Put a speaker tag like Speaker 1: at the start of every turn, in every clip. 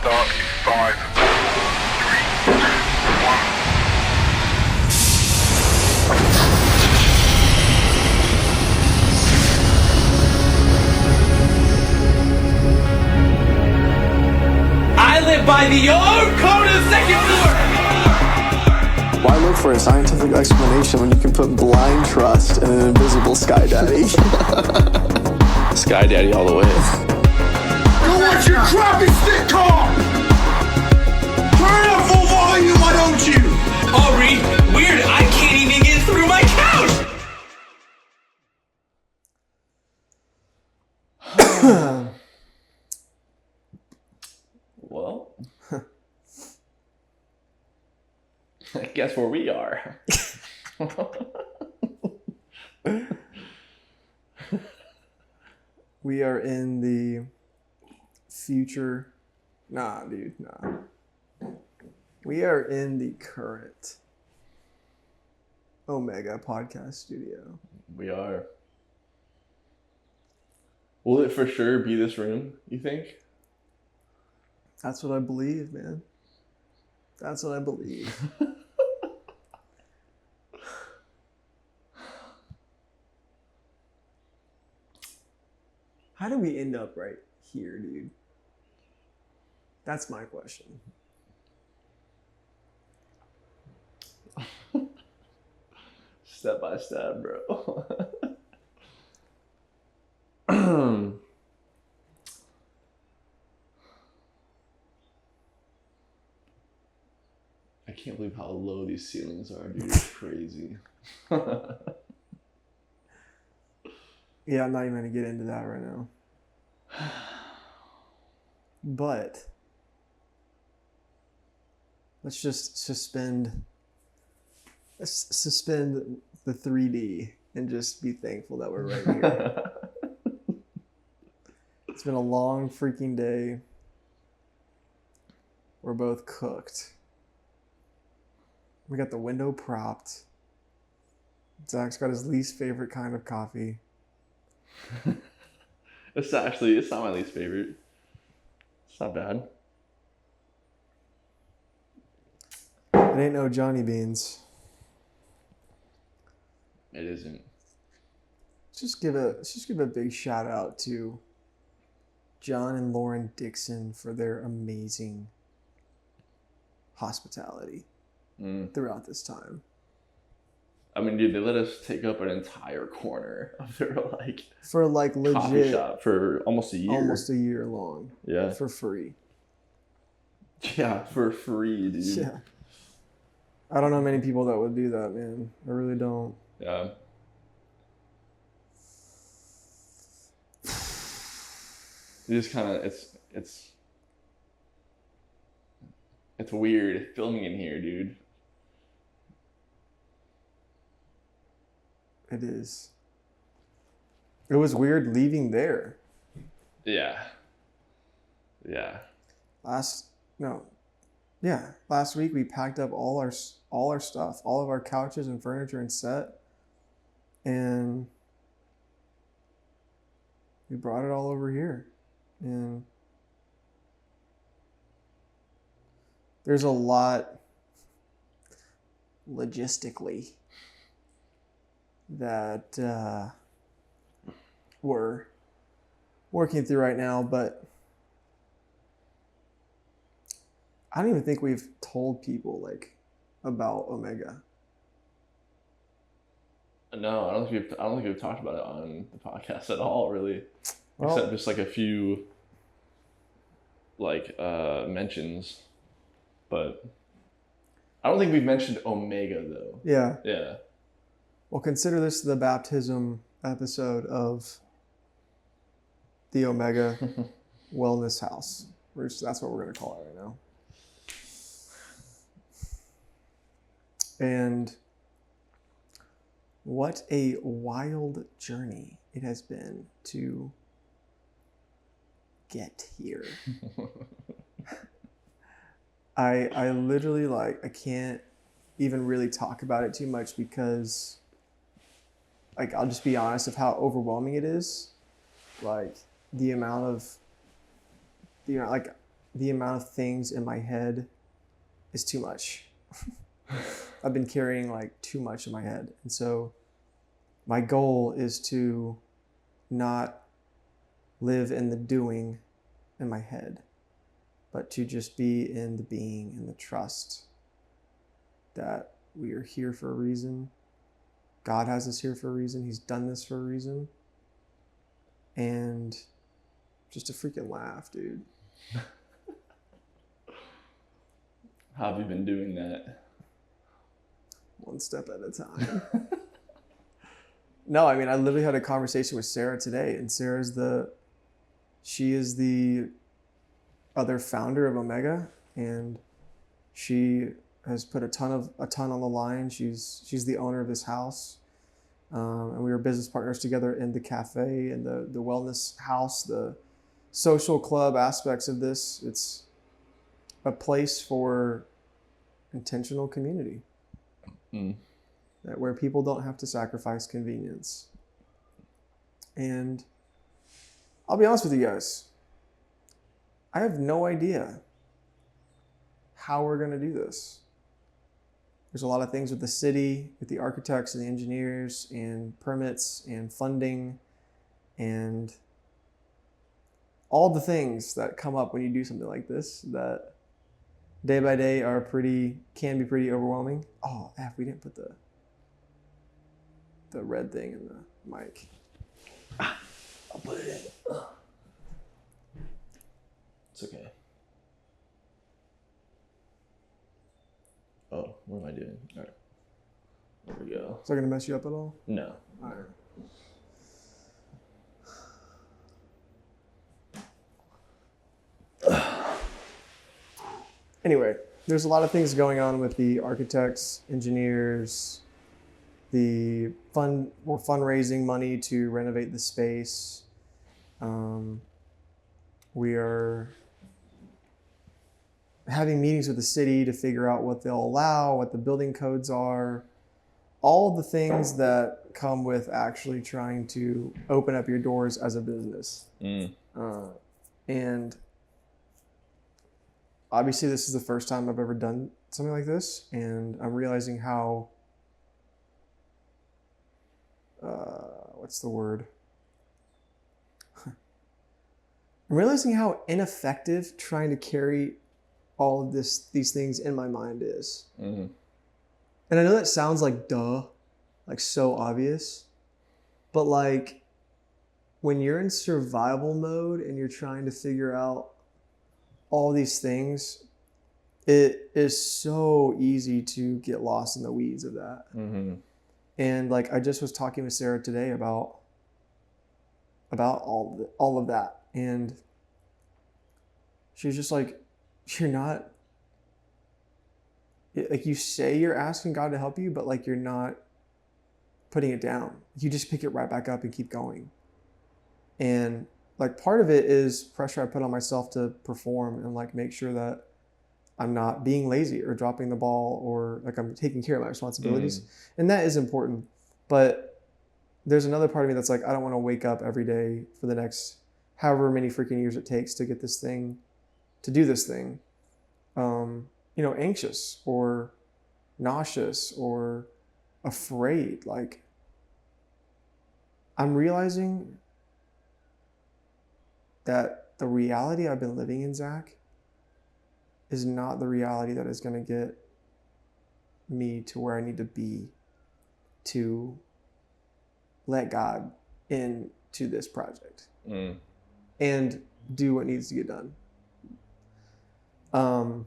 Speaker 1: start in 5, 4, 3, 2, 1.
Speaker 2: I live by the old code of second floor!
Speaker 3: Why look for a scientific explanation when you can put blind trust in an invisible Sky Daddy?
Speaker 4: Sky Daddy all the way.
Speaker 5: Go watch your crappy sitcom! Turn up full volume, why don't you?
Speaker 2: Aubrey, weird, I can't even get through my couch!
Speaker 4: Well, I guess where we are.
Speaker 3: We are in the future. Nah, dude, nah. We are in the current Omega podcast studio.
Speaker 4: We are. Will it for sure be this room, you think?
Speaker 3: That's what I believe, man. That's what I believe. How do we end up right here, dude? That's my question.
Speaker 4: Step by step, bro. I can't believe how low these ceilings are, dude. It's crazy.
Speaker 3: Yeah, I'm not even going to get into that right now. But let's just suspend the 3D and just be thankful that we're right here. It's been a long freaking day. We're both cooked. We got the window propped. Zach's got his least favorite kind of coffee.
Speaker 4: It's not my least favorite. It's not bad.
Speaker 3: It ain't no Johnny Beans.
Speaker 4: It isn't.
Speaker 3: Let's just give a big shout out to John and Lauren Dixon for their amazing hospitality throughout this time.
Speaker 4: I mean, dude, they let us take up an entire corner of their
Speaker 3: for legit
Speaker 4: coffee shop for almost a year.
Speaker 3: Almost a year long.
Speaker 4: Yeah.
Speaker 3: For free.
Speaker 4: Yeah, for free, dude.
Speaker 3: Yeah. I don't know many people that would do that, man. I really don't.
Speaker 4: Yeah. It just kind of it's weird filming in here, dude.
Speaker 3: It is. It was weird leaving there.
Speaker 4: Yeah. Yeah.
Speaker 3: Last week we packed up all our stuff, all of our couches and furniture and set, and we brought it all over here. And there's a lot logistically that we're working through right now, but I don't even think we've told people about Omega.
Speaker 4: No, I don't think we've talked about it on the podcast at all, really.
Speaker 3: Well,
Speaker 4: except just a few mentions, but I don't think we've mentioned Omega though.
Speaker 3: Yeah.
Speaker 4: Yeah.
Speaker 3: Well, consider this the baptism episode of the Omega Wellness House. That's what we're going to call it right now. And what a wild journey it has been to get here. I literally I can't even really talk about it too much because I'll just be honest of how overwhelming it is. The amount the amount of things in my head is too much. I've been carrying like too much in my head. And so my goal is to not live in the doing in my head, but to just be in the being and the trust that we are here for a reason. God has us here for a reason. He's done this for a reason. And just to freaking laugh, dude.
Speaker 4: How have you been doing that?
Speaker 3: One step at a time. No, I mean, I literally had a conversation with Sarah today, and she is the other founder of Omega, and she has put a ton on the line. She's the owner of this house, and we were business partners together in the cafe and the wellness house, the social club aspects of this. It's a place for intentional community, that where people don't have to sacrifice convenience. And I'll be honest with you guys, I have no idea how we're going to do this. There's a lot of things with the city, with the architects and the engineers and permits and funding and all the things that come up when you do something like this that day by day can be pretty overwhelming. Oh, we didn't put the red thing in the mic.
Speaker 4: I'll put it in. It's okay. Oh, what am I doing? All right. There we go.
Speaker 3: Is that going to mess you up at all?
Speaker 4: No.
Speaker 3: All right. Anyway, there's a lot of things going on with the architects, engineers. We're fundraising money to renovate the space. We are having meetings with the city to figure out what they'll allow, what the building codes are, all of the things that come with actually trying to open up your doors as a business. And obviously this is the first time I've ever done something like this, and I'm realizing how, what's the word? I'm realizing how ineffective trying to carry all of these things in my mind is. And I know that sounds like like so obvious, but like when you're in survival mode and you're trying to figure out all these things, it is so easy to get lost in the weeds of that. And like I just was talking with Sarah today about all of that, and she was just like, you're not, like, you say you're asking God to help you, but like you're not putting it down. You just pick it right back up and keep going. And like part of it is pressure I put on myself to perform and like make sure that I'm not being lazy or dropping the ball, or like I'm taking care of my responsibilities. And that is important. But there's another part of me that's like, I don't want to wake up every day for the next however many freaking years it takes to get this thing, to do this thing, anxious or nauseous or afraid. Like, I'm realizing that the reality I've been living in, Zach, is not the reality that is going to get me to where I need to be to let God into this project and do what needs to get done. And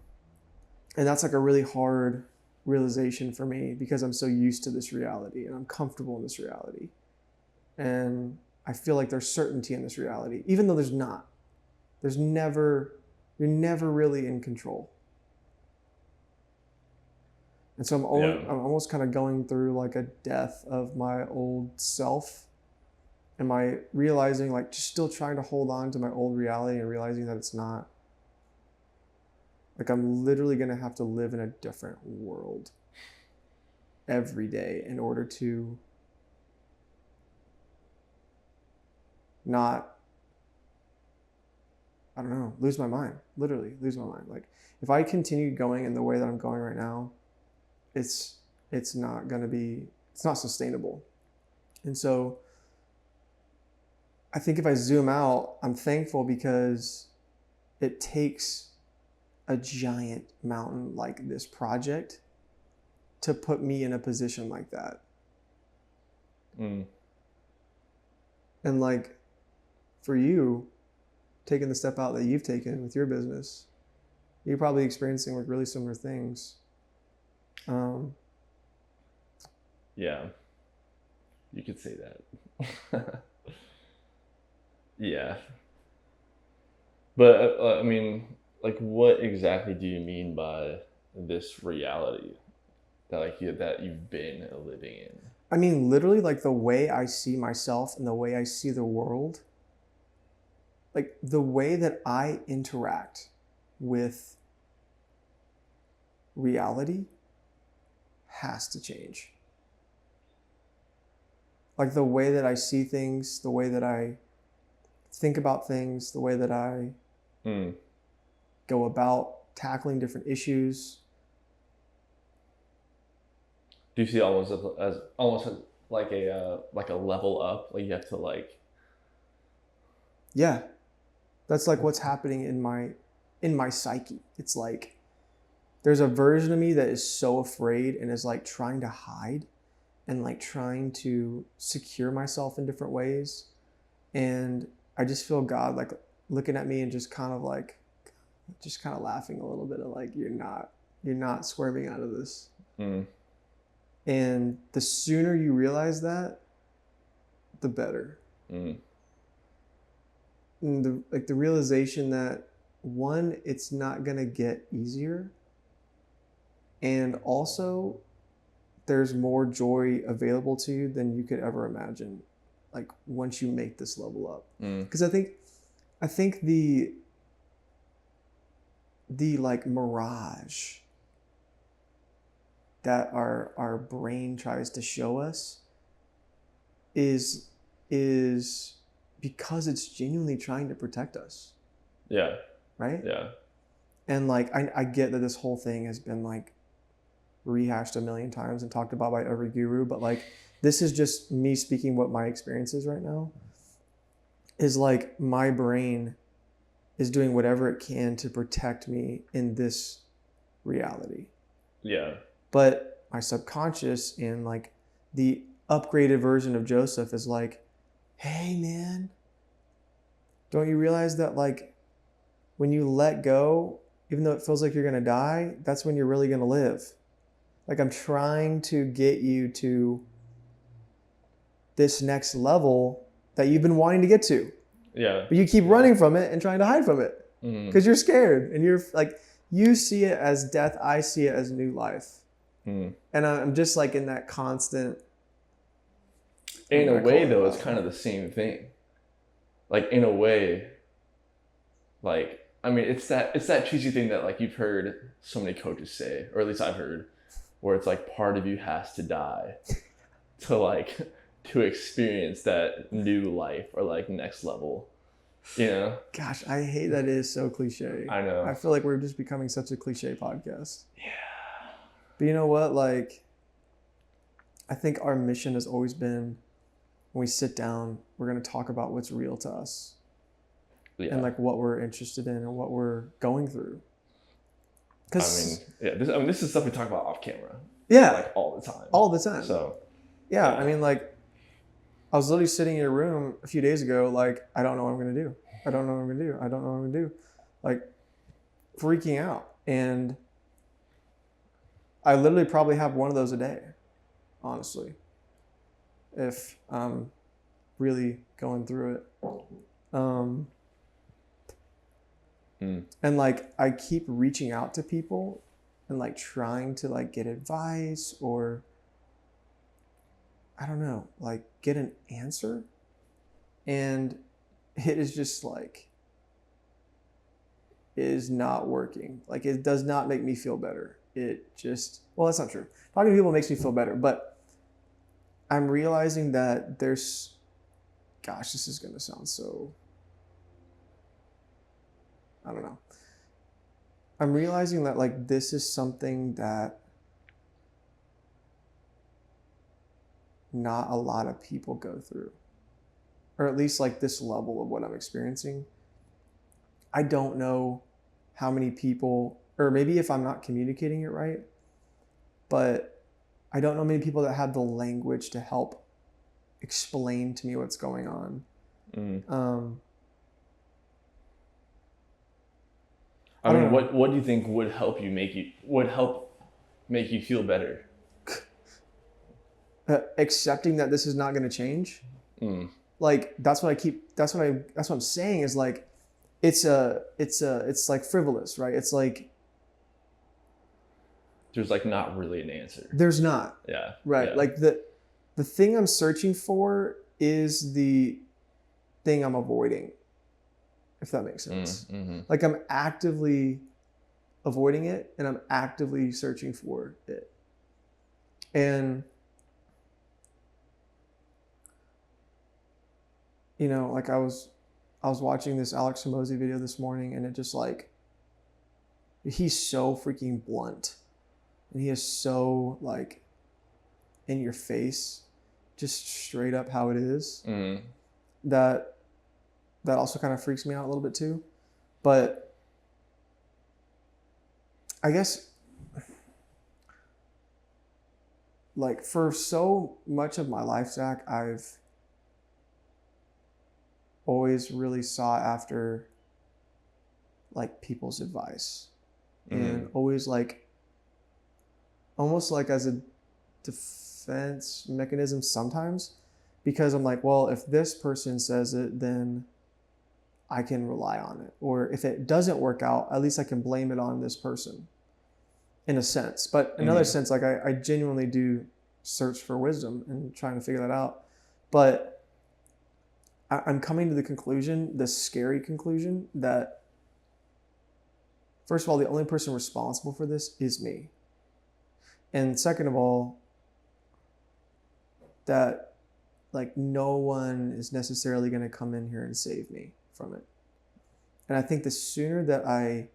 Speaker 3: that's like a really hard realization for me because I'm so used to this reality and I'm comfortable in this reality. And I feel like there's certainty in this reality, even though there's not. You're never really in control. And so I'm almost kind of going through like a death of my old self. Am I realizing, like, just still trying to hold on to my old reality and realizing that it's not, like, I'm literally going to have to live in a different world every day in order to not I don't know, lose my mind. Literally lose my mind. Like if I continue going in the way that I'm going right now, it's not going to be, it's not sustainable. And so I think if I zoom out, I'm thankful because it takes a giant mountain like this project to put me in a position like that.
Speaker 4: Mm.
Speaker 3: And like for you, taking the step out that you've taken with your business, you're probably experiencing like really similar things.
Speaker 4: Yeah, you could say that. Yeah. But I mean, like, what exactly do you mean by this reality that that you've been living in?
Speaker 3: I mean, literally, like the way I see myself and the way I see the world, like the way that I interact with reality has to change. Like the way that I see things, the way that I think about things, the way that I go about tackling different issues.
Speaker 4: Do you see almost as like a level up? Like you have to like.
Speaker 3: Yeah, that's like what's happening in my psyche. It's like there's a version of me that is so afraid and is like trying to hide and like trying to secure myself in different ways. And I just feel God like looking at me and just kind of laughing a little bit of like, you're not swerving out of this. And the sooner you realize that, the better. And the realization that one, it's not gonna get easier, and also there's more joy available to you than you could ever imagine. Like once you make this level up, because I think the like mirage that our brain tries to show us is because it's genuinely trying to protect us.
Speaker 4: Yeah.
Speaker 3: Right?
Speaker 4: Yeah.
Speaker 3: And like I get that this whole thing has been like rehashed a million times and talked about by every guru, but like this is just me speaking what my experience is right now. Is like my brain is doing whatever it can to protect me in this reality.
Speaker 4: Yeah.
Speaker 3: But my subconscious and like the upgraded version of Joseph is like, hey man, don't you realize that like when you let go, even though it feels like you're gonna die, that's when you're really gonna live. Like I'm trying to get you to this next level that you've been wanting to get to.
Speaker 4: Yeah.
Speaker 3: But you keep running from it and trying to hide from it because you're scared and you're like, you see it as death. I see it as new life. And I'm just like in that constant.
Speaker 4: In a way though, it's kind of the same thing. Like in a way, like, I mean, it's that cheesy thing that like you've heard so many coaches say, or at least I've heard, where it's like part of you has to die to experience that new life or like next level, you know? Gosh,
Speaker 3: I hate that it is so cliche.
Speaker 4: I know.
Speaker 3: I feel like we're just becoming such a cliche podcast. Yeah. But you know what? Like, I think our mission has always been when we sit down, we're going to talk about what's real to us. Yeah. And like what we're interested in and what we're going through.
Speaker 4: Because this is stuff we talk about off camera.
Speaker 3: Yeah.
Speaker 4: Like all the time.
Speaker 3: All the time.
Speaker 4: So,
Speaker 3: yeah. I mean, like, I was literally sitting in a room a few days ago, like, I don't know what I'm going to do. I don't know what I'm going to do. I don't know what I'm going to do. Like, freaking out. And I literally probably have one of those a day, honestly, if I'm really going through it. And like, I keep reaching out to people and like trying to like get advice or, I don't know, like get an answer. And it is just like, it is not working. Like it does not make me feel better. It just, well, that's not true. Talking to people makes me feel better, but I'm realizing that there's, gosh, this is going to sound so, I don't know. I'm realizing that like this is something that not a lot of people go through, or at least like this level of what I'm experiencing. I don't know how many people, or maybe if I'm not communicating it right, but I don't know many people that have the language to help explain to me what's going on.
Speaker 4: I mean, what do you think would help make you feel better?
Speaker 3: Accepting that this is not going to change. Like that's what I'm saying is like, it's like frivolous, right? It's like,
Speaker 4: there's like not really an answer.
Speaker 3: There's not.
Speaker 4: Yeah.
Speaker 3: Right.
Speaker 4: Yeah.
Speaker 3: Like the thing I'm searching for is the thing I'm avoiding, if that makes sense. Like I'm actively avoiding it and I'm actively searching for it. And you know, like I was watching this Alex Hormozi video this morning, and it just like, he's so freaking blunt, and he is so like in your face, just straight up how it is. That also kind of freaks me out a little bit too. But I guess like for so much of my life, Zach, I've always really sought after like people's advice, and always like almost like as a defense mechanism sometimes, because I'm like, well, if this person says it, then I can rely on it. Or if it doesn't work out, at least I can blame it on this person in a sense. But in another sense, like I genuinely do search for wisdom and trying to figure that out. But I'm coming to the conclusion, the scary conclusion, that first of all, the only person responsible for this is me. And second of all, that like no one is necessarily going to come in here and save me from it. And I think the sooner that I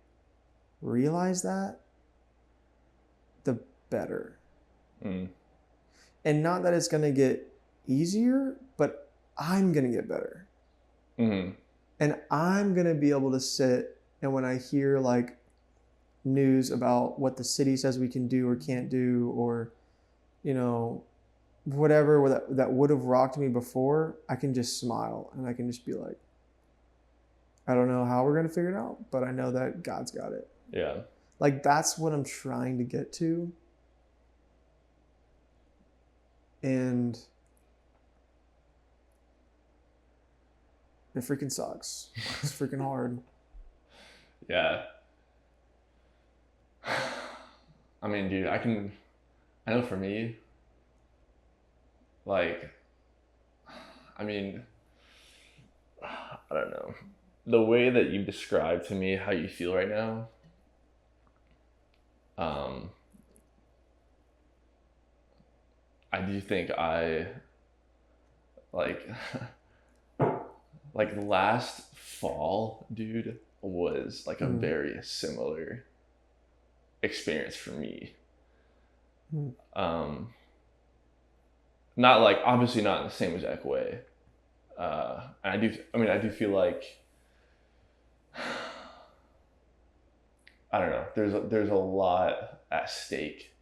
Speaker 3: realize that, the better. And not that it's going to get easier, but I'm going to get better. And I'm going to be able to sit, and when I hear like news about what the city says we can do or can't do, or, you know, whatever that would have rocked me before, I can just smile and I can just be like, I don't know how we're going to figure it out, but I know that God's got it.
Speaker 4: Yeah.
Speaker 3: Like that's what I'm trying to get to. And it freaking sucks. It's freaking hard.
Speaker 4: Yeah. I mean, dude, I know for me, like, I mean, I don't know. The way that you described to me how you feel right now, I do think like last fall, dude, was like a very similar experience for me. Not like, obviously not in the same exact way. And I do feel like, I don't know, there's a lot at stake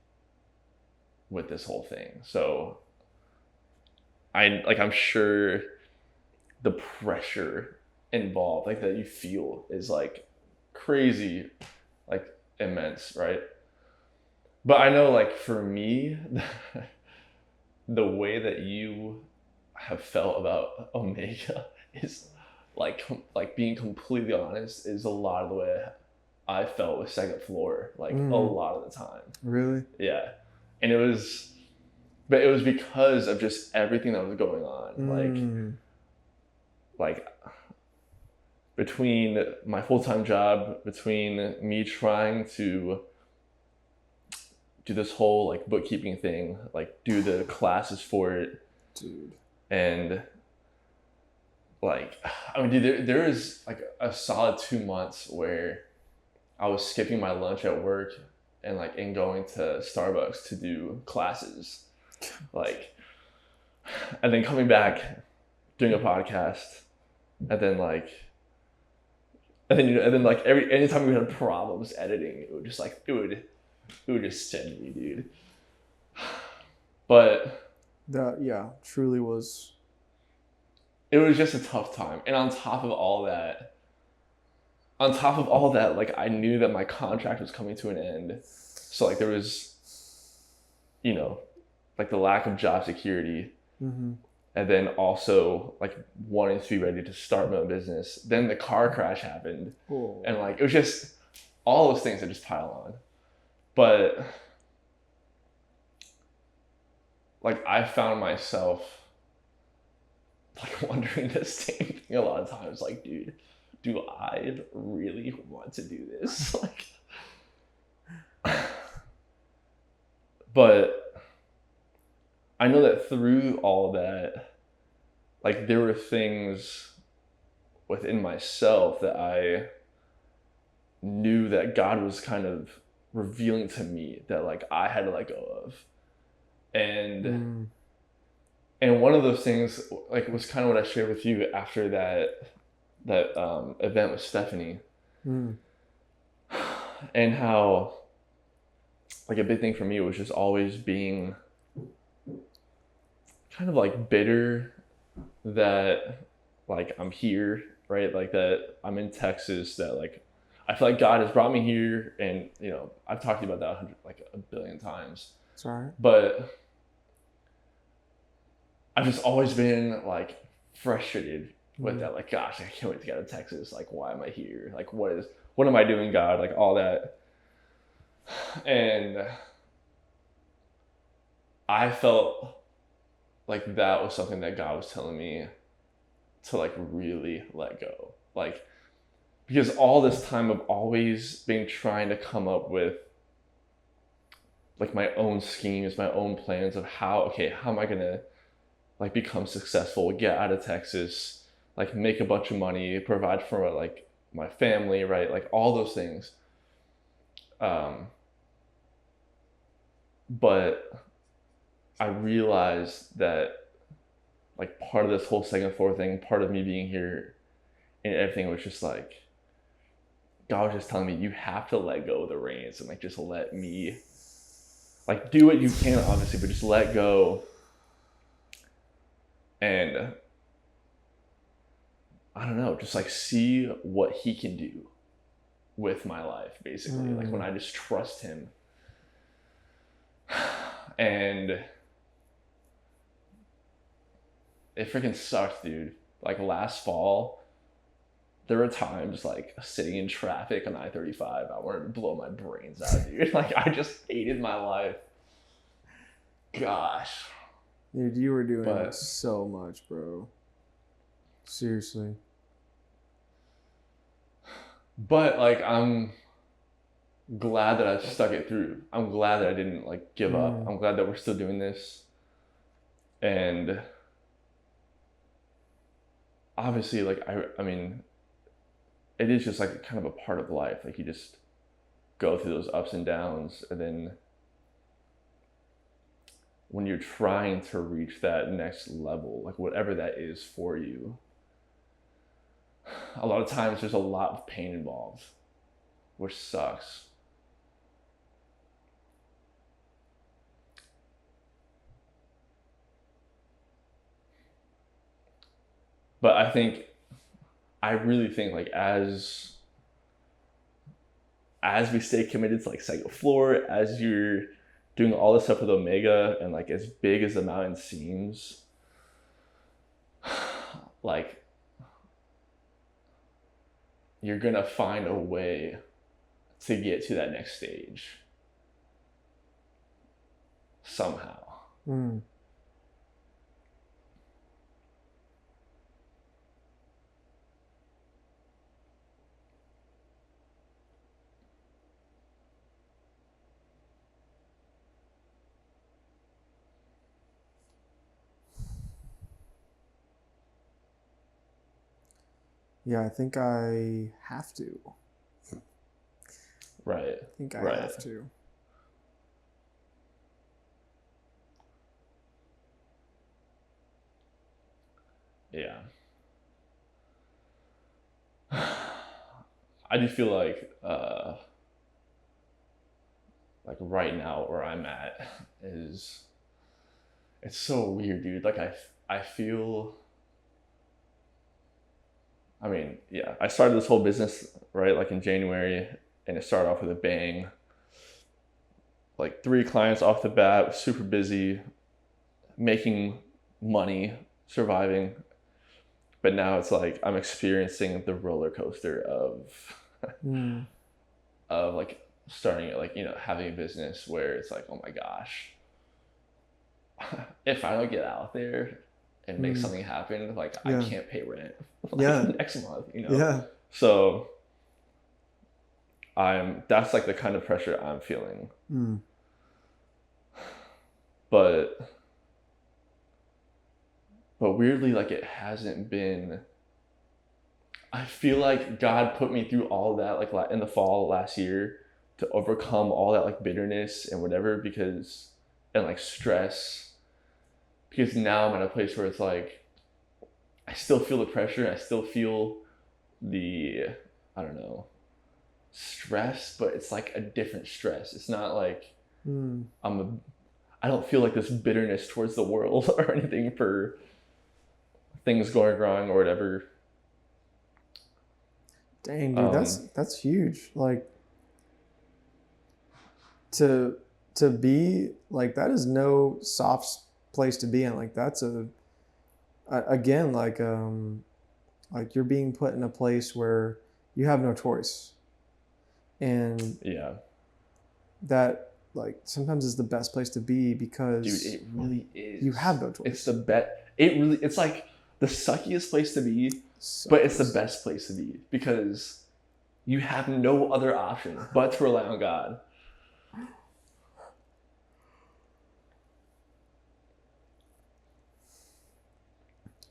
Speaker 4: with this whole thing. So I'm sure the pressure involved, like that you feel, is like crazy, like immense, right? But I know, like, for me, the way that you have felt about Omega is like being completely honest, is a lot of the way I felt with Second Floor, like a lot of the time.
Speaker 3: Really?
Speaker 4: Yeah. And it was because of just everything that was going on. Like between my full-time job, between me trying to do this whole like bookkeeping thing, like do the classes for it,
Speaker 3: dude,
Speaker 4: and like, I mean, dude, there was like a solid 2 months where I was skipping my lunch at work and like and going to Starbucks to do classes, like, and then coming back, doing a podcast, and then like, and then like anytime we had problems editing, it would just like it would just send me, dude. But
Speaker 3: That truly was.
Speaker 4: it was just a tough time, and on top of all that, like I knew that my contract was coming to an end, so like there was, you know, like the lack of job security,
Speaker 3: Mm-hmm.
Speaker 4: and then also like wanting to be ready to start my own business. Then the car crash happened,
Speaker 3: Oh.
Speaker 4: and like it was just all those things that just pile on. But like I found myself like wondering the same thing a lot of times. Like, dude, do I really want to do this? Like, but I know that through all that, like there were things within myself that I knew that God was kind of revealing to me that like I had to let go of. And and one of those things like was kind of what I shared with you after that event with Stephanie.
Speaker 3: Mm.
Speaker 4: And how like a big thing for me was just always being kind of like bitter that like I'm here, right? Like that I'm in Texas, that like I feel like God has brought me here, and you know, I've talked about that like a billion times.
Speaker 3: Sorry.
Speaker 4: But I've just always been like frustrated with that. Like, gosh, I can't wait to get out of Texas. Like, why am I here? Like, what am I doing, God? Like all that. And I felt like that was something that God was telling me to like really let go. Like, because all this time I've always been trying to come up with like my own schemes, my own plans of how am I gonna like become successful, get out of Texas, like make a bunch of money, provide for like my family, right? Like all those things. But I realized that like part of this whole second floor thing, part of me being here and everything was just like, God was just telling me, you have to let go of the reins and like just let me like do what you can, obviously, but just let go. And I don't know, just like see what he can do with my life, basically. Like when I just trust him. And it freaking sucked, dude. Like last fall, there were times like sitting in traffic on I-35, I wanted to blow my brains out, dude. Like I just hated my life. Gosh.
Speaker 3: Dude, you were doing so much, bro. Seriously.
Speaker 4: But like I'm glad that I stuck it through. I'm glad that I didn't like give up. I'm glad that we're still doing this. And obviously like I mean it is just like kind of a part of life. Like you just go through those ups and downs, and then when you're trying to reach that next level, like whatever that is for you, a lot of times there's a lot of pain involved, which sucks. But I really think like as we stay committed to like second floor, as you're doing all this stuff with Omega, and like as big as the mountain seems, like you're gonna find a way to get to that next stage somehow.
Speaker 3: Yeah, I think I have to.
Speaker 4: Right.
Speaker 3: I think I
Speaker 4: Right.
Speaker 3: have to.
Speaker 4: Yeah. I do feel like right now where I'm at is it's so weird, dude. Like I feel I mean, yeah, I started this whole business, right, like in January, and it started off with a bang. Like 3 clients off the bat, super busy, making money, surviving. But now it's like I'm experiencing the roller coaster of like starting like, you know, having a business where it's like, oh my gosh, if I don't get out there and make something happen, like I
Speaker 3: Yeah.
Speaker 4: can't pay rent like,
Speaker 3: Yeah.
Speaker 4: next month, you know?
Speaker 3: Yeah.
Speaker 4: So that's like the kind of pressure I'm feeling. But weirdly, like it hasn't been, I feel like God put me through all of that like in the fall last year to overcome all that like bitterness and whatever and like stress, because now I'm at a place where it's like I still feel the pressure, I still feel the, I don't know, stress, but it's like a different stress. It's not like I don't feel like this bitterness towards the world or anything for things going wrong or whatever.
Speaker 3: Dang, dude, that's huge. Like to be like, that is no soft place to be in. Like that's again, like you're being put in a place where you have no choice. And
Speaker 4: Yeah.
Speaker 3: that like sometimes is the best place to be, because
Speaker 4: Dude, it really is.
Speaker 3: you have no choice.
Speaker 4: It's the best. It's like the suckiest place to be,
Speaker 3: So
Speaker 4: but it's the best place to be because you have no other option but to rely on God.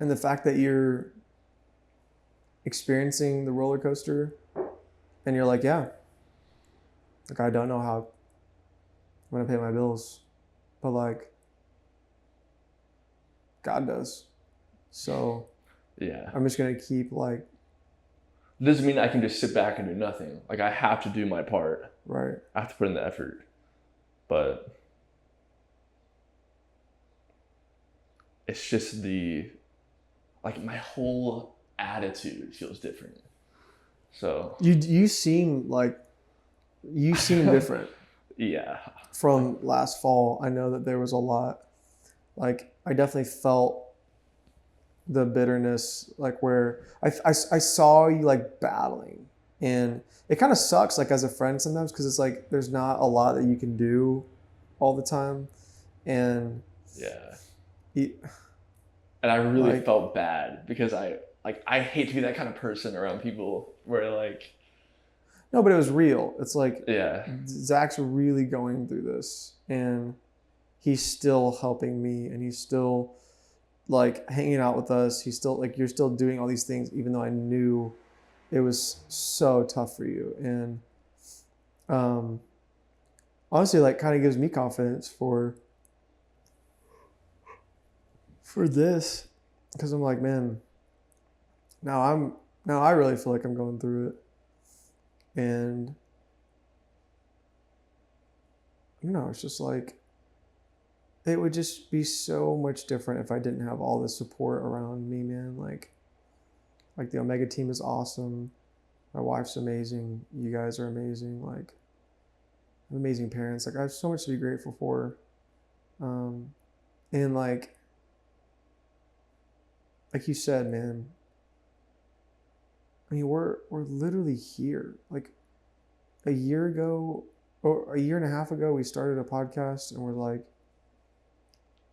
Speaker 3: And the fact that you're experiencing the roller coaster and you're like, yeah, like I don't know how I'm going to pay my bills, but like God does. So
Speaker 4: Yeah.
Speaker 3: I'm just going to keep like,
Speaker 4: It doesn't mean I can just sit back and do nothing. Like I have to do my part.
Speaker 3: right.
Speaker 4: I have to put in the effort. But it's just like my whole attitude feels different. So
Speaker 3: You seem different
Speaker 4: yeah.
Speaker 3: from last fall. I know that there was a lot, like I definitely felt the bitterness, like where I saw you like battling, and it kind of sucks like as a friend sometimes, because it's like there's not a lot that you can do all the time, and
Speaker 4: Yeah.
Speaker 3: you,
Speaker 4: And I really
Speaker 3: like,
Speaker 4: felt bad because I hate to be that kind of person around people where like,
Speaker 3: no, but it was real. It's like
Speaker 4: yeah.
Speaker 3: Zach's really going through this, and he's still helping me, and he's still like hanging out with us. He's still like, you're still doing all these things, even though I knew it was so tough for you. And honestly, like kind of gives me confidence for this, because I'm like, man, now I really feel like I'm going through it. And you know, it's just like, it would just be so much different if I didn't have all the support around me, man. Like the Omega team is awesome. My wife's amazing. You guys are amazing. Like, I'm amazing parents. Like, I have so much to be grateful for. And like you said, man, I mean, we're literally here. Like a year ago or a year and a half ago, we started a podcast, and we're like,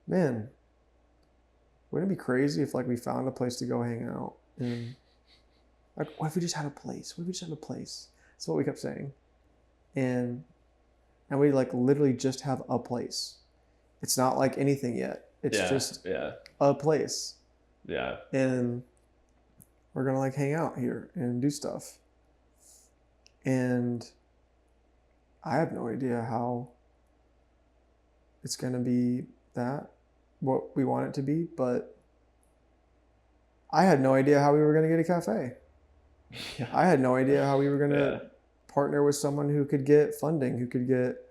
Speaker 3: man, wouldn't it be crazy if like we found a place to go hang out? And like, what if we just had a place? What if we just had a place? That's what we kept saying. And we like literally just have a place. It's not like anything yet. It's just
Speaker 4: yeah.
Speaker 3: a place.
Speaker 4: Yeah.
Speaker 3: And we're gonna like hang out here and do stuff. And I have no idea how it's gonna be what we want it to be, but I had no idea how we were gonna get a cafe.
Speaker 4: Yeah.
Speaker 3: I had no idea how we were gonna partner with someone who could get funding, who could get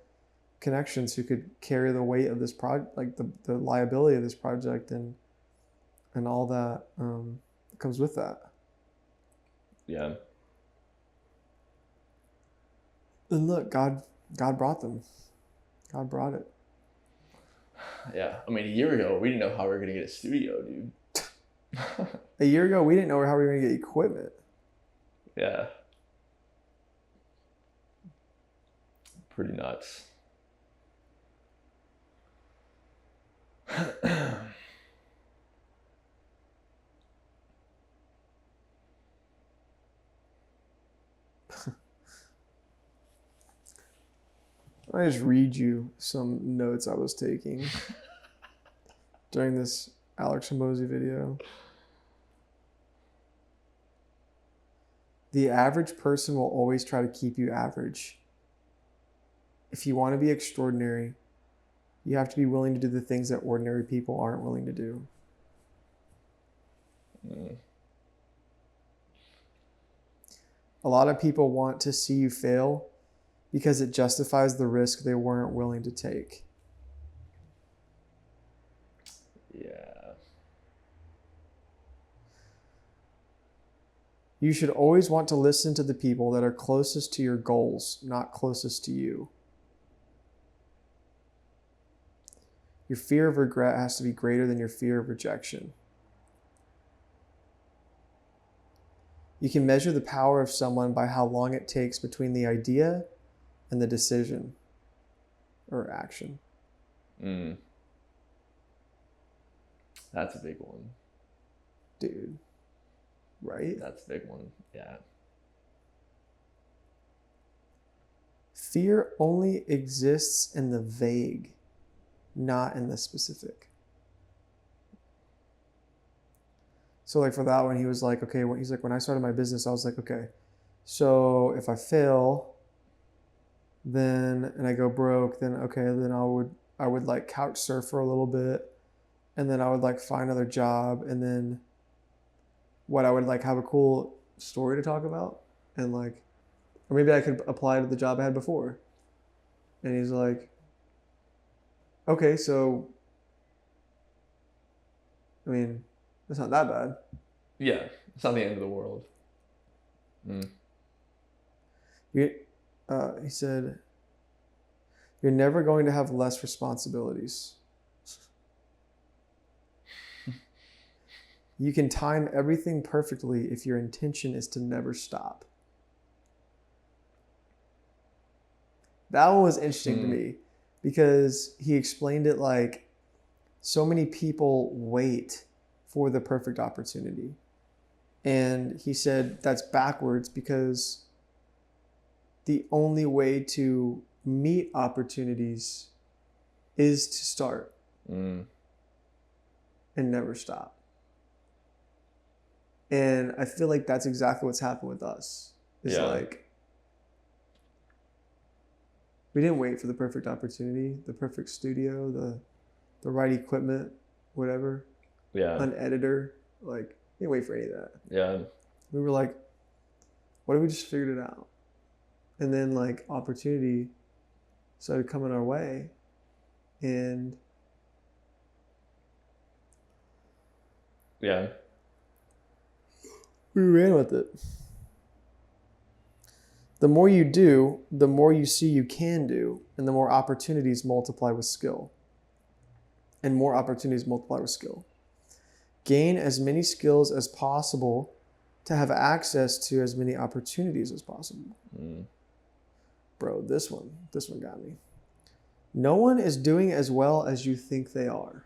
Speaker 3: connections, who could carry the weight of this project, like the liability of this project and all that comes with that.
Speaker 4: Yeah.
Speaker 3: And look, God brought them. God brought it.
Speaker 4: Yeah. I mean, a year ago, we didn't know how we were going to get a studio, dude.
Speaker 3: A year ago, we didn't know how we were going to get equipment.
Speaker 4: Yeah. Pretty nuts.
Speaker 3: I just read you some notes I was taking during this Alex Hormozi video. The average person will always try to keep you average. If you want to be extraordinary, you have to be willing to do the things that ordinary people aren't willing to do. A lot of people want to see you fail because it justifies the risk they weren't willing to take.
Speaker 4: Yeah.
Speaker 3: You should always want to listen to the people that are closest to your goals, not closest to you. Your fear of regret has to be greater than your fear of rejection. You can measure the power of someone by how long it takes between the idea and the decision or action.
Speaker 4: That's a big one.
Speaker 3: Dude. Right?
Speaker 4: That's a big one. Yeah.
Speaker 3: Fear only exists in the vague, not in the specific. So like for that one, he was like, okay, he's like, when I started my business, I was like, okay, so if I fail, then, and I go broke, then okay, then I would like couch surf for a little bit, and then I would like find another job, and then I would like have a cool story to talk about, and like, or maybe I could apply to the job I had before. And he's like, okay, so, I mean, it's not that bad.
Speaker 4: Yeah. It's not the end of the world.
Speaker 3: He said, you're never going to have less responsibilities. You can time everything perfectly if your intention is to never stop. That one was interesting to me because he explained it like so many people wait for the perfect opportunity. And he said that's backwards because the only way to meet opportunities is to start and never stop. And I feel like that's exactly what's happened with us. It's like, we didn't wait for the perfect opportunity, the perfect studio, the right equipment, whatever.
Speaker 4: Yeah.
Speaker 3: An editor. Like, we didn't wait for any of that.
Speaker 4: Yeah.
Speaker 3: We were like, what if we just figured it out? And then like opportunity started coming our way. And
Speaker 4: yeah.
Speaker 3: we ran with it. The more you do, the more you see you can do, and the more opportunities multiply with skill. And more opportunities multiply with skill. Gain as many skills as possible to have access to as many opportunities as possible. Bro, this one got me. No one is doing as well as you think they are.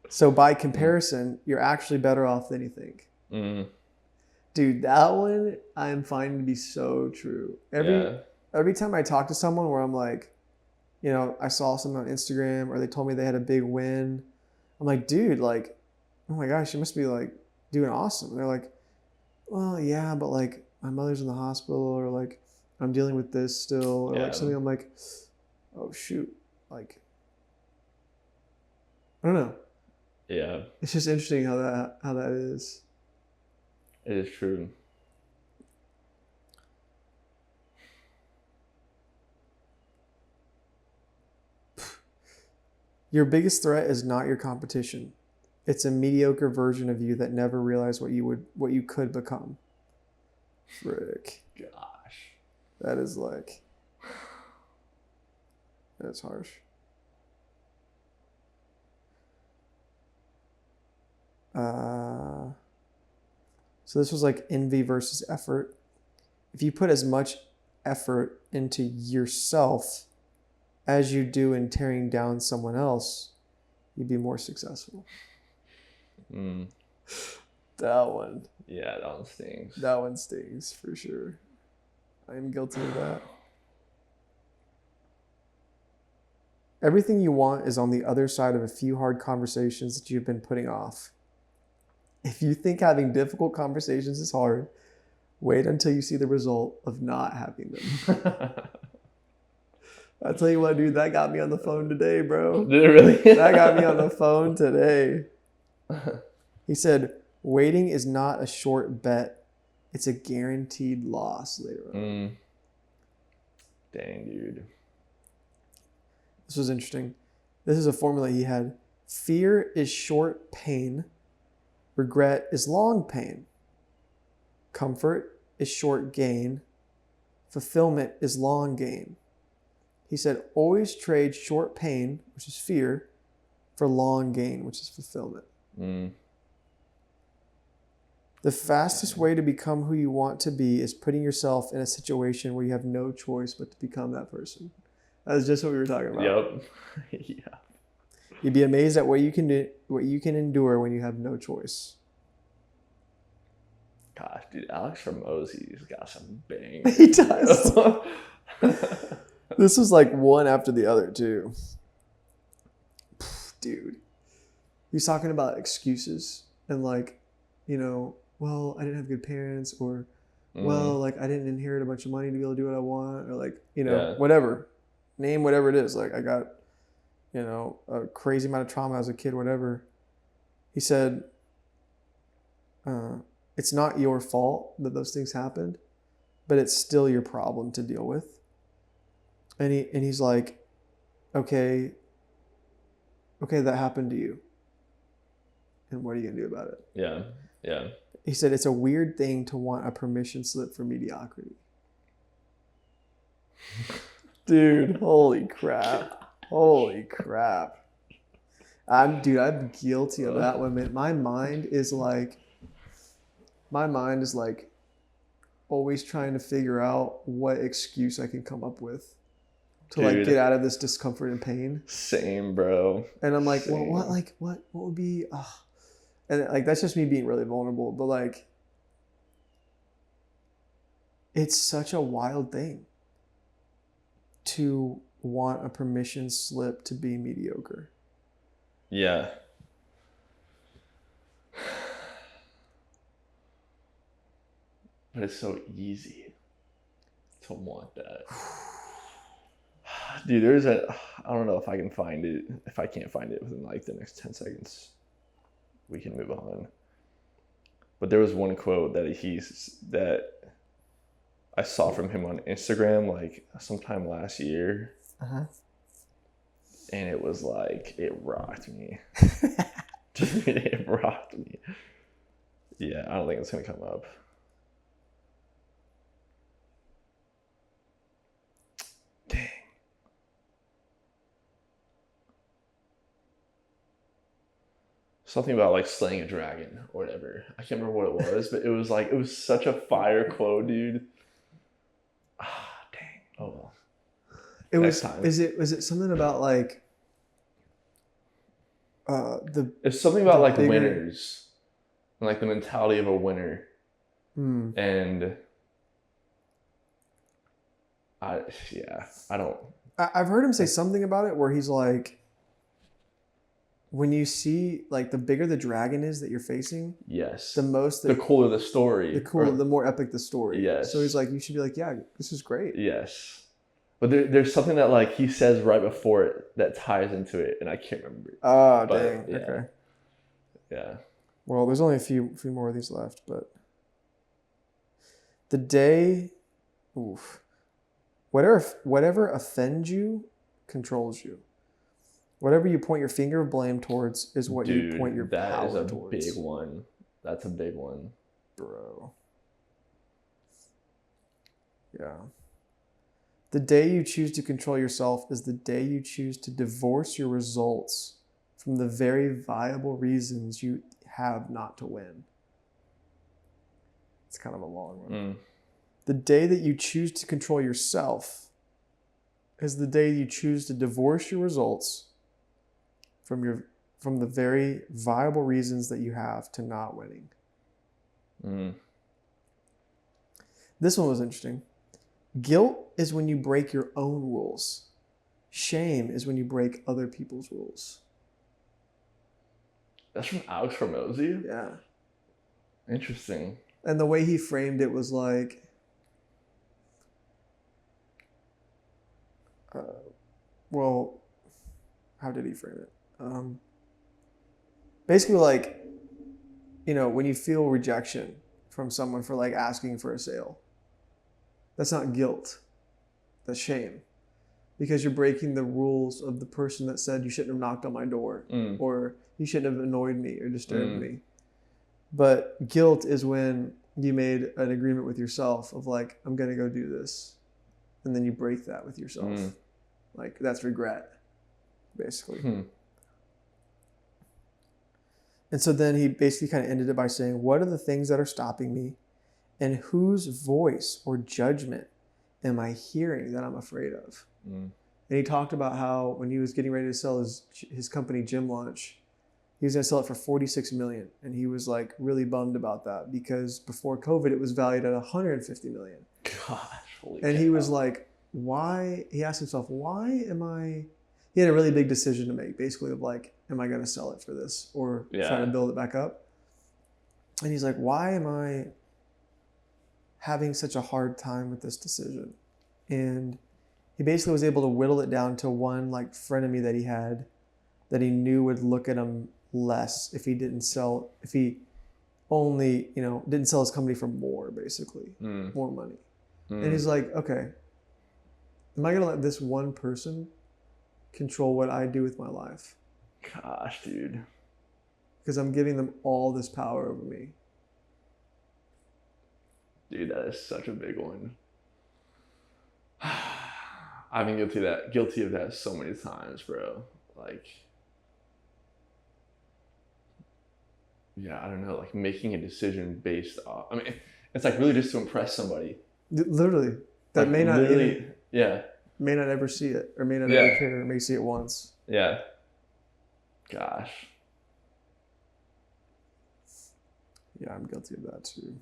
Speaker 3: So by comparison, you're actually better off than you think. Dude, that one I'm finding to be so true. Every time I talk to someone where I'm like, you know, I saw someone on Instagram or they told me they had a big win I'm like, dude, like, oh my gosh, you must be like doing awesome. And they're like, well, yeah, but like my mother's in the hospital, or like I'm dealing with this still, or
Speaker 4: Yeah.
Speaker 3: like something. I'm like, oh shoot, like I don't know.
Speaker 4: Yeah,
Speaker 3: It's just interesting how that is.
Speaker 4: it is true.
Speaker 3: Your biggest threat is not your competition. It's a mediocre version of you that never realized what you could become. Frick.
Speaker 4: Gosh.
Speaker 3: That is like, that's harsh. So this was like envy versus effort. If you put as much effort into yourself as you do in tearing down someone else, you'd be more successful.
Speaker 4: Mm.
Speaker 3: That one.
Speaker 4: Yeah, that one stings.
Speaker 3: That one stings for sure. I am guilty of that. Everything you want is on the other side of a few hard conversations that you've been putting off. If you think having difficult conversations is hard, wait until you see the result of not having them. I tell you what, dude, that got me on the phone today, bro.
Speaker 4: Did it really?
Speaker 3: That got me on the phone today. He said, waiting is not a short bet. It's a guaranteed loss later on.
Speaker 4: Dang, dude.
Speaker 3: This was interesting. This is a formula he had. Fear is short pain. Regret is long pain. Comfort is short gain. Fulfillment is long gain. He said, always trade short pain, which is fear, for long gain, which is fulfillment. The fastest way to become who you want to be is putting yourself in a situation where you have no choice but to become that person. That's just what we were talking about.
Speaker 4: Yep. Yeah.
Speaker 3: You'd be amazed at what you can do, what you can endure when you have no choice.
Speaker 4: Gosh, dude, Alex Hormozy's got some bangers.
Speaker 3: He does. This was like one after the other too. Dude. He's talking about excuses and like, you know, well, I didn't have good parents, or well, like I didn't inherit a bunch of money to be able to do what I want, or like, you know, whatever. Name whatever it is. Like I got, you know, a crazy amount of trauma as a kid, whatever. He said, it's not your fault that those things happened, but it's still your problem to deal with. And he's like, okay, that happened to you. And what are you going to do about it?
Speaker 4: Yeah. Yeah.
Speaker 3: He said, it's a weird thing to want a permission slip for mediocrity. Dude, holy crap. Holy crap. I'm guilty of that one. My mind is like always trying to figure out what excuse I can come up with to like get out of this discomfort and pain.
Speaker 4: Same, bro.
Speaker 3: And I'm like,
Speaker 4: Same.
Speaker 3: well, what would be, and like, that's just me being really vulnerable, but like, it's such a wild thing to want a permission slip to be mediocre.
Speaker 4: Yeah. But it's so easy to want that. Dude, I don't know if I can find it. If I can't find it within like the next 10 seconds, we can move on. But there was one quote that I saw from him on Instagram like sometime last year.
Speaker 3: Uh-huh.
Speaker 4: And it was like, it rocked me. Dude, it rocked me. Yeah, I don't think it's going to come up. Dang. Something about like slaying a dragon or whatever. I can't remember what it was, but it was such a fire quote, dude. Ah, dang. Oh well.
Speaker 3: Was it something about like
Speaker 4: it's something about like
Speaker 3: bigger...
Speaker 4: winners and like the mentality of a winner. And I've heard
Speaker 3: him say something about it where he's like, when you see like the bigger the dragon is that you're facing,
Speaker 4: Yes.
Speaker 3: the most
Speaker 4: The cooler the story.
Speaker 3: the more epic the story.
Speaker 4: Yes.
Speaker 3: So he's like, you should be like, yeah, this is great.
Speaker 4: Yes. But there's something that like he says right before it that ties into it, and I can't remember.
Speaker 3: Oh,
Speaker 4: But,
Speaker 3: dang.
Speaker 4: yeah.
Speaker 3: Okay.
Speaker 4: Yeah.
Speaker 3: Well, there's only a few more of these left, but the day, whatever offends you controls you. Whatever you point your finger of blame towards is what you point your
Speaker 4: that is
Speaker 3: power
Speaker 4: a
Speaker 3: towards.
Speaker 4: big one. That's a big one.
Speaker 3: Bro. Yeah. The day you choose to control yourself is the day you choose to divorce your results from the very viable reasons you have not to win. It's kind of a long one.
Speaker 4: Mm.
Speaker 3: The day that you choose to control yourself is the day you choose to divorce your results from the very viable reasons that you have to not winning.
Speaker 4: Mm.
Speaker 3: This one was interesting. Guilt is when you break your own rules. Shame is when you break other people's rules.
Speaker 4: That's from Alex Hormozy?
Speaker 3: Yeah.
Speaker 4: Interesting.
Speaker 3: And the way he framed it was like, well, how did he frame it? Basically, like, you know, when you feel rejection from someone for like asking for a sale, that's not guilt, that's shame, because you're breaking the rules of the person that said you shouldn't have knocked on my door, or you shouldn't have annoyed me or disturbed me. But guilt is when you made an agreement with yourself of like, I'm gonna go do this, and then you break that with yourself. Like, that's regret, basically. And so then he basically kind of ended it by saying, what are the things that are stopping me, and whose voice or judgment am I hearing that I'm afraid of? And he talked about how when he was getting ready to sell his company, Gym Launch, he was going to sell it for $46 million. And he was like really bummed about that because before COVID, it was valued at $150 million.
Speaker 4: Gosh, holy
Speaker 3: And he
Speaker 4: cow.
Speaker 3: was like, why? He asked himself, why am I? He had a really big decision to make, basically, of like, am I going to sell it for this or try to build it back up? And he's like, why am I having such a hard time with this decision? And he basically was able to whittle it down to one like frenemy that he had that he knew would look at him less if he only, you know, didn't sell his company for more, basically, more money. And he's like, okay, am I going to let this one person control what I do with my life?
Speaker 4: Gosh, dude.
Speaker 3: Because I'm giving them all this power over me.
Speaker 4: Dude, that is such a big one. I've been guilty of that so many times, bro. Like, yeah, I don't know, like making a decision based off. I mean, it's like really just to impress somebody.
Speaker 3: Literally, that
Speaker 4: Like,
Speaker 3: may not
Speaker 4: may
Speaker 3: not ever see it, or may not ever care, or may see it once.
Speaker 4: Yeah. Gosh.
Speaker 3: Yeah, I'm guilty of that too.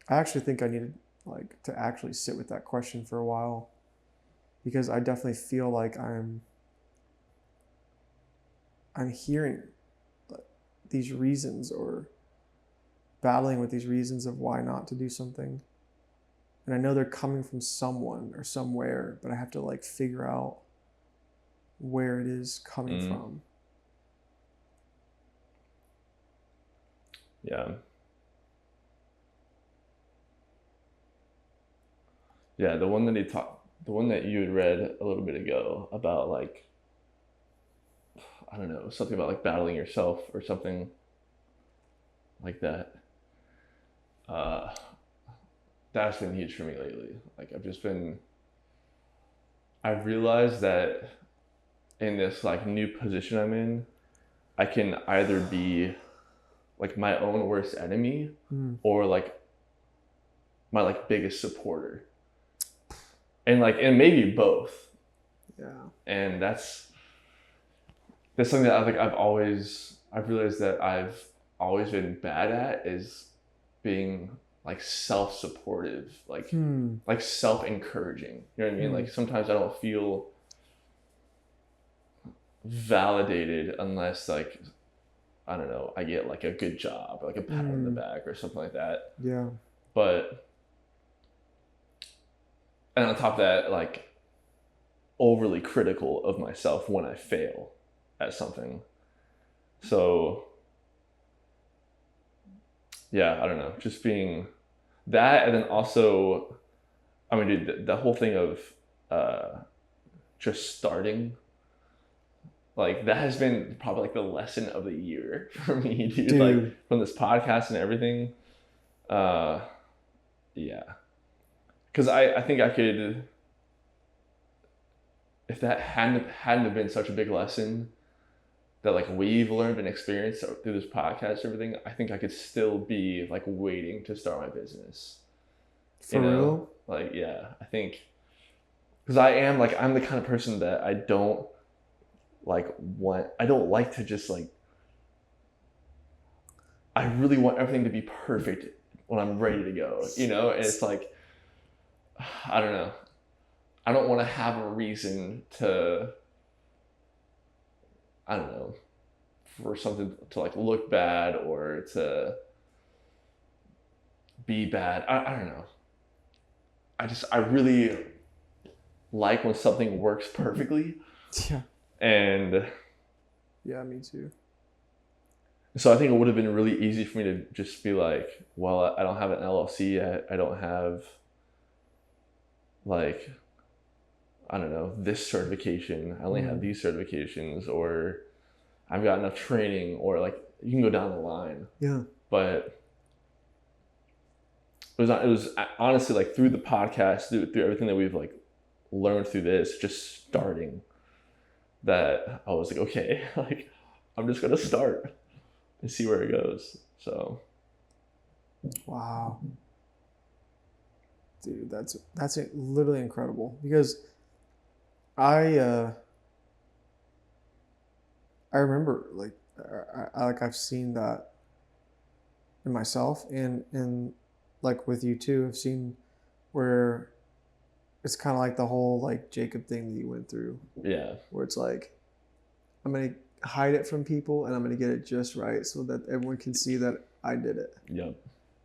Speaker 3: I actually think I needed like to actually sit with that question for a while, because I definitely feel like I'm hearing these reasons or battling with these reasons of why not to do something. And I know they're coming from someone or somewhere, but I have to like figure out where it is coming from.
Speaker 4: Yeah. Yeah, the one that you had read a little bit ago about like, I don't know, something about like battling yourself or something like that. That's been huge for me lately. Like I've realized that in this like new position I'm in, I can either be like my own worst enemy or like my like biggest supporter. And and maybe both.
Speaker 3: Yeah.
Speaker 4: And that's something that I've realized that I've always been bad at, is being like self-supportive, like
Speaker 3: Hmm.
Speaker 4: like self-encouraging. You know what I mean? Like sometimes I don't feel validated unless like I don't know, I get like a good job, or like a pat on the back or something like that.
Speaker 3: Yeah.
Speaker 4: But and on top of that, like overly critical of myself when I fail at something. So yeah, I don't know, just being that, and then also, I mean, dude, the whole thing of just starting, like that has been probably like the lesson of the year for me, dude. Like from this podcast and everything. Yeah, because I think I could, if that hadn't have been such a big lesson that like we've learned and experienced through this podcast and everything, I think I could still be like waiting to start my business.
Speaker 3: For real?
Speaker 4: Like, yeah, I think, because I'm the kind of person that I don't like to just like, I really want everything to be perfect when I'm ready to go, you know? And it's like, I don't know. I don't want to have a reason to, I don't know, for something to like look bad or to be bad. I don't know. I really like when something works perfectly.
Speaker 3: Yeah.
Speaker 4: And
Speaker 3: Yeah, me too.
Speaker 4: so I think it would have been really easy for me to just be like, well, I don't have an LLC yet. I don't have like, I don't know, this certification. I only have these certifications, or I've got enough training, or like you can go down the line.
Speaker 3: Yeah.
Speaker 4: But it was honestly like through the podcast, through everything that we've like learned through this, just starting, that I was like, okay, like I'm just gonna start and see where it goes. So
Speaker 3: Wow. Dude, that's literally incredible, because I remember like I've seen that in myself, and like with you too. I've seen where it's kind of like the whole like Jacob thing that you went through,
Speaker 4: yeah,
Speaker 3: where it's like, I'm gonna hide it from people and I'm gonna get it just right so that everyone can see that I did it.
Speaker 4: yep,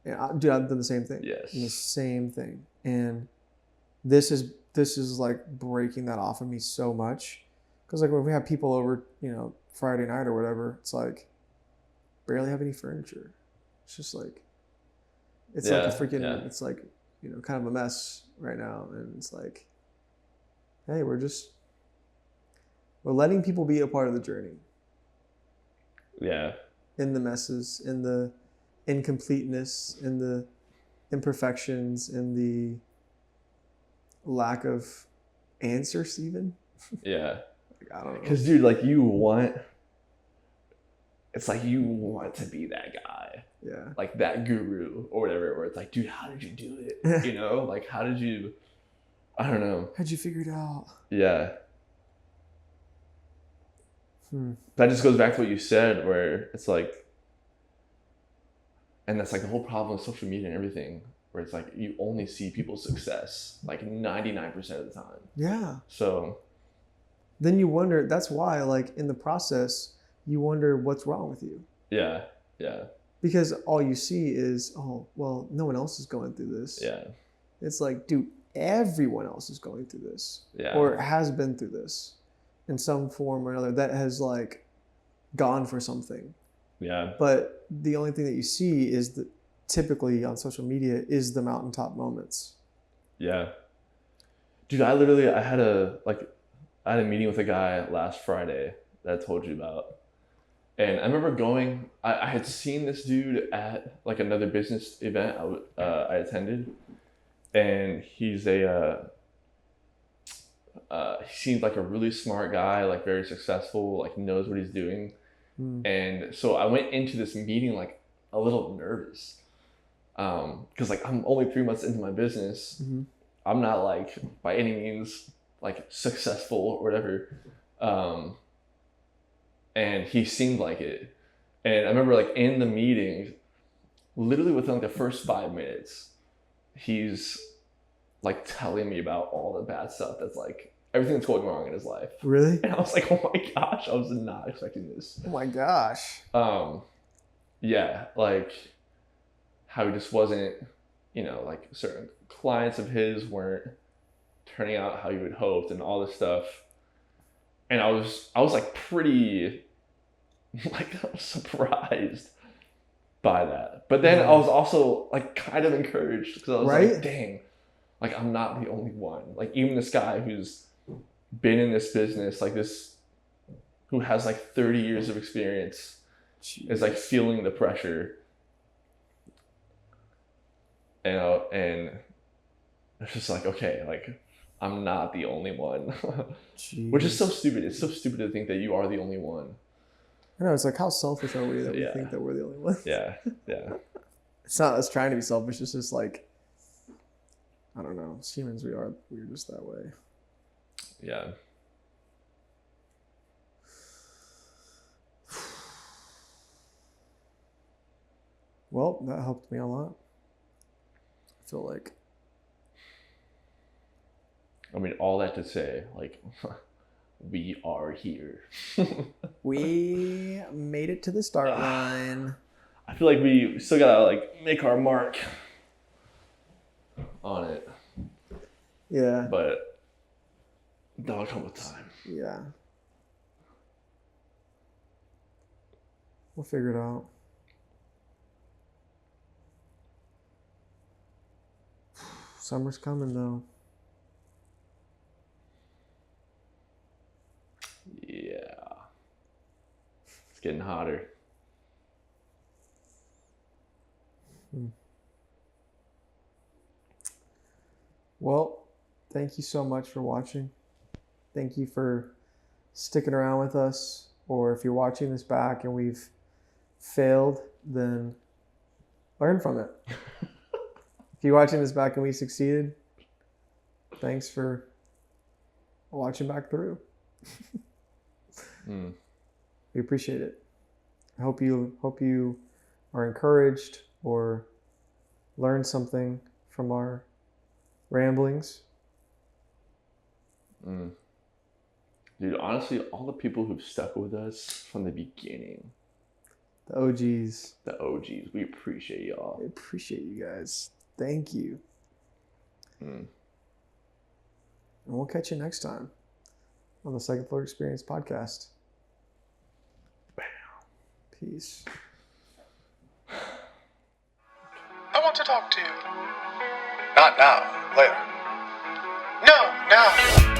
Speaker 3: And dude, I've done the same thing.
Speaker 4: yes,
Speaker 3: The same thing. And this is like breaking that off of me so much, because like when we have people over, Friday night or whatever, it's like barely have any furniture. It's just like it's like a freaking it's like kind of a mess right now, and it's like, hey, we're letting people be a part of the journey,
Speaker 4: yeah,
Speaker 3: in the messes, in the incompleteness, in the imperfections, in the lack of answers even.
Speaker 4: yeah.
Speaker 3: Like, I don't know.
Speaker 4: Because dude, like you want to be that guy,
Speaker 3: Yeah.
Speaker 4: like that guru or whatever, where it's like, dude, how did you do it? Like how did you, I don't know.
Speaker 3: How'd you figure it out?
Speaker 4: Yeah. That just goes back to what you said, where it's like, and that's like the whole problem with social media and everything, where it's like you only see people's success like 99% of the time.
Speaker 3: Yeah.
Speaker 4: So
Speaker 3: Then you wonder, that's why, like, in the process, you wonder what's wrong with you.
Speaker 4: yeah,
Speaker 3: Because all you see is, oh, well, no one else is going through this.
Speaker 4: yeah,
Speaker 3: It's like, dude, everyone else is going through this.
Speaker 4: yeah,
Speaker 3: Or has been through this in some form or another, that has, like, gone for something.
Speaker 4: yeah,
Speaker 3: But the only thing that you see is that typically on social media is the mountaintop moments.
Speaker 4: yeah. Dude, I had a meeting with a guy last Friday that I told you about. And I remember going, I had seen this dude at like another business event I attended. And he's he seemed like a really smart guy, like very successful, like knows what he's doing. And so I went into this meeting like a little nervous. Because like I'm only 3 months into my business.
Speaker 3: Mm-hmm.
Speaker 4: I'm not like by any means like successful or whatever. And he seemed like it. And I remember like in the meeting, literally within like the first 5 minutes, he's like telling me about all the bad stuff that's like everything that's going wrong in his life.
Speaker 3: Really?
Speaker 4: And I was like, oh my gosh, I was not expecting this.
Speaker 3: Oh my gosh.
Speaker 4: Yeah, like how he just wasn't, you know, like certain clients of his weren't turning out how you had hoped and all this stuff. And I was like pretty like surprised by that. But then I was also like kind of encouraged because I was
Speaker 3: Right?
Speaker 4: like, dang, like I'm not the only one. Like even this guy who's been in this business, like this, who has like 30 years of experience, is like feeling the pressure. And it's just like, okay, like I'm not the only one. Which is so stupid. It's so stupid to think that you are the only one.
Speaker 3: I know, it's like, how selfish are we that we
Speaker 4: Yeah.
Speaker 3: think that we're the only one?
Speaker 4: Yeah, yeah.
Speaker 3: It's not us trying to be selfish, it's just like, I don't know, as humans we're just that way.
Speaker 4: Yeah.
Speaker 3: Well, that helped me a lot. I feel like.
Speaker 4: I mean, all that to say, like, we are here.
Speaker 3: We made it to the start line.
Speaker 4: I feel like we still gotta like make our mark on it,
Speaker 3: Yeah.
Speaker 4: but that'll come with time.
Speaker 3: Yeah. We'll figure it out. Summer's coming though.
Speaker 4: Yeah. It's getting hotter.
Speaker 3: Well, thank you so much for watching. Thank you for sticking around with us. Or if you're watching this back and we've failed, then learn from it. If you're watching this back and we succeeded, thanks for watching back through. We appreciate it. I hope you are encouraged or learned something from our ramblings.
Speaker 4: Dude, honestly, all the people who've stuck with us from the beginning,
Speaker 3: The OGs.
Speaker 4: the OGs, we appreciate y'all.
Speaker 3: I appreciate you guys. Thank you. And we'll catch you next time on the Second Floor Experience podcast. Peace.
Speaker 1: I want to talk to you. Not now. Later. No, now.